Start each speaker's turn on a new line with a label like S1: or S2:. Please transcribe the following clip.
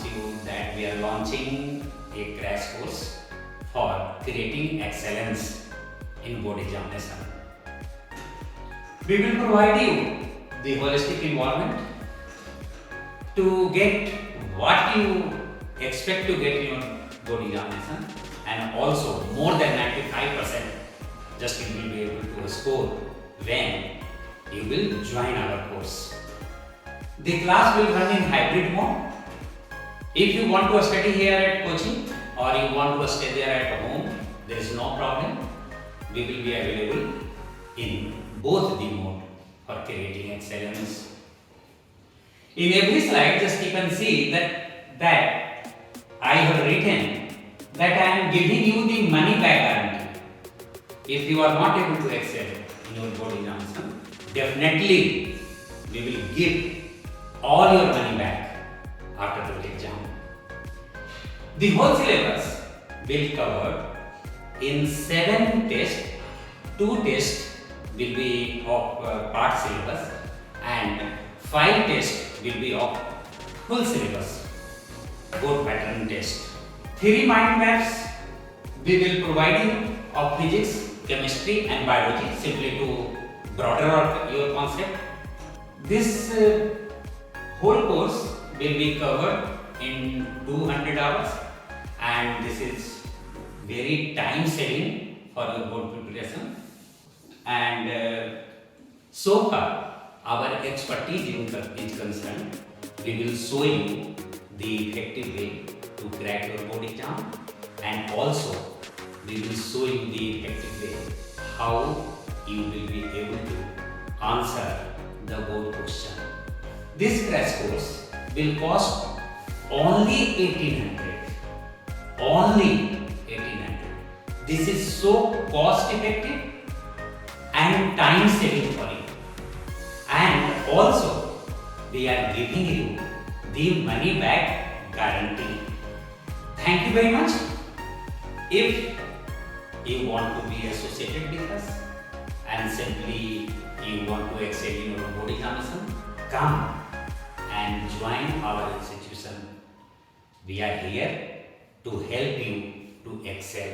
S1: announce you that we are launching a crash course for creating excellence in board examination. We will provide you the holistic environment to get what you expect to get in your board examination, and also more than 95% just you will be able to score when you will join our course. The class will run in hybrid mode. If you want to study here at coaching or you want to stay there at home, there is no problem. We will be available in both the mode for creating excellence. In every slide, just you can see that I have written that I am giving you the money back guarantee. If you are not able to excel in your board examination, definitely we will give all your money back after the exam. The whole syllabus will cover in 7 tests. 2 tests will be of part syllabus and 5 tests will be of full syllabus, both pattern test. 3 mind maps we will provide you of physics, chemistry and biology, simply to broaden your concept. This whole course will be covered in 200 hours, and this is very time saving for your board preparation. And so far our expertise is concerned, we will show you the effective way to crack your board exam, and also we will show you the effective way how you will be able to answer the board question. This crash course will cost only 1800. Only 1800. This is so cost effective and time saving for you. And also we are giving you the money back guarantee. Thank you very much. If you want to be associated with us and simply you want to excel in your board examination, come and join our institution. We are here to help you to excel